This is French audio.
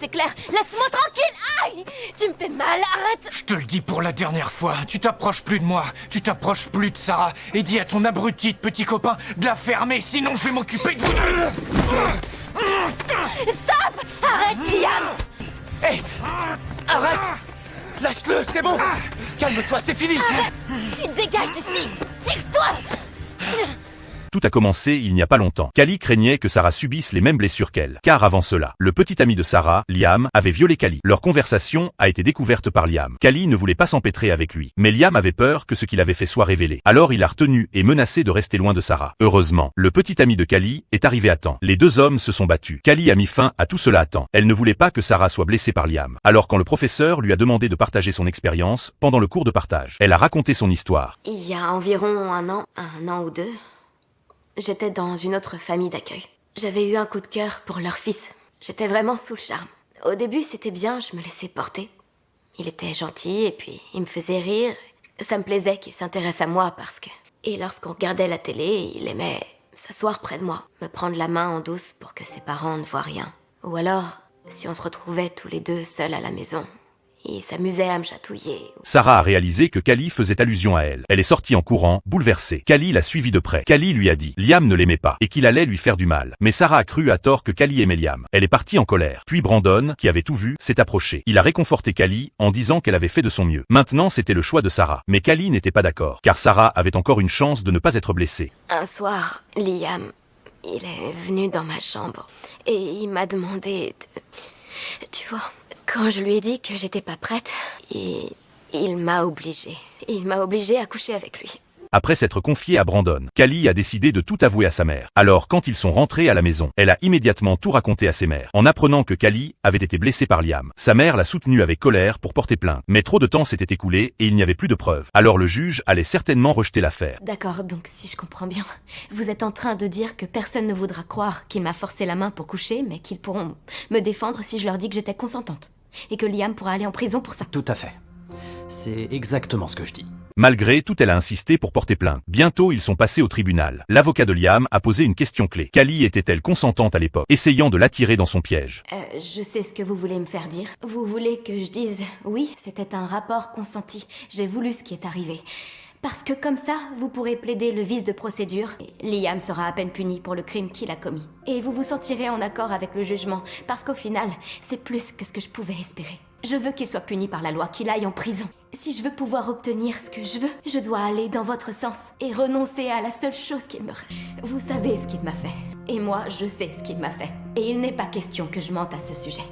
c'est clair. Laisse-moi tranquille. Aïe! Tu me fais mal, arrête! Je te le dis pour la dernière fois, tu t'approches plus de moi, tu t'approches plus de Sarah, et dis à ton abruti de petit copain de la fermer, sinon je vais m'occuper de vous deux. Stop! Arrête, Liam! Hé! Arrête! Lâche-le, c'est bon! Calme-toi, c'est fini! Arrête! Tu dégages d'ici! Tire-toi! Tout a commencé il n'y a pas longtemps. Callie craignait que Sarah subisse les mêmes blessures qu'elle. Car avant cela, le petit ami de Sarah, Liam, avait violé Callie. Leur conversation a été découverte par Liam. Callie ne voulait pas s'empêtrer avec lui. Mais Liam avait peur que ce qu'il avait fait soit révélé. Alors il a retenu et menacé de rester loin de Sarah. Heureusement, le petit ami de Callie est arrivé à temps. Les deux hommes se sont battus. Callie a mis fin à tout cela à temps. Elle ne voulait pas que Sarah soit blessée par Liam. Alors quand le professeur lui a demandé de partager son expérience pendant le cours de partage, elle a raconté son histoire. Il y a environ un an ou deux, j'étais dans une autre famille d'accueil. J'avais eu un coup de cœur pour leur fils. J'étais vraiment sous le charme. Au début, c'était bien, je me laissais porter. Il était gentil et puis il me faisait rire. Ça me plaisait qu'il s'intéresse à moi parce que... Et lorsqu'on regardait la télé, il aimait s'asseoir près de moi, me prendre la main en douce pour que ses parents ne voient rien. Ou alors, si on se retrouvait tous les deux seuls à la maison, il s'amusait à me chatouiller. Sarah a réalisé que Callie faisait allusion à elle. Elle est sortie en courant, bouleversée. Callie l'a suivie de près. Callie lui a dit Liam ne l'aimait pas et qu'il allait lui faire du mal. Mais Sarah a cru à tort que Callie aimait Liam. Elle est partie en colère. Puis Brandon, qui avait tout vu, s'est approché. Il a réconforté Callie en disant qu'elle avait fait de son mieux. Maintenant, c'était le choix de Sarah. Mais Callie n'était pas d'accord, car Sarah avait encore une chance de ne pas être blessée. Un soir, Liam, il est venu dans ma chambre et il m'a demandé de... Tu vois, quand je lui ai dit que j'étais pas prête, il m'a obligée. Il m'a obligée à coucher avec lui. Après s'être confiée à Brandon, Callie a décidé de tout avouer à sa mère. Alors quand ils sont rentrés à la maison, elle a immédiatement tout raconté à ses mères. En apprenant que Callie avait été blessée par Liam, sa mère l'a soutenue avec colère pour porter plainte. Mais trop de temps s'était écoulé et il n'y avait plus de preuves. Alors le juge allait certainement rejeter l'affaire. D'accord, donc si je comprends bien, vous êtes en train de dire que personne ne voudra croire qu'il m'a forcé la main pour coucher, mais qu'ils pourront me défendre si je leur dis que j'étais consentante. Et que Liam pourra aller en prison pour ça. Tout à fait. C'est exactement ce que je dis. Malgré tout, elle a insisté pour porter plainte. Bientôt, ils sont passés au tribunal. L'avocat de Liam a posé une question clé. Callie était-elle consentante à l'époque, essayant de l'attirer dans son piège? Je sais ce que vous voulez me faire dire. Vous voulez que je dise « Oui, c'était un rapport consenti. J'ai voulu ce qui est arrivé. » Parce que comme ça, vous pourrez plaider le vice de procédure et Liam sera à peine puni pour le crime qu'il a commis. Et vous vous sentirez en accord avec le jugement, parce qu'au final, c'est plus que ce que je pouvais espérer. Je veux qu'il soit puni par la loi, qu'il aille en prison. Si je veux pouvoir obtenir ce que je veux, je dois aller dans votre sens et renoncer à la seule chose qu'il me reste. Vous savez ce qu'il m'a fait. Et moi, je sais ce qu'il m'a fait. Et il n'est pas question que je mente à ce sujet.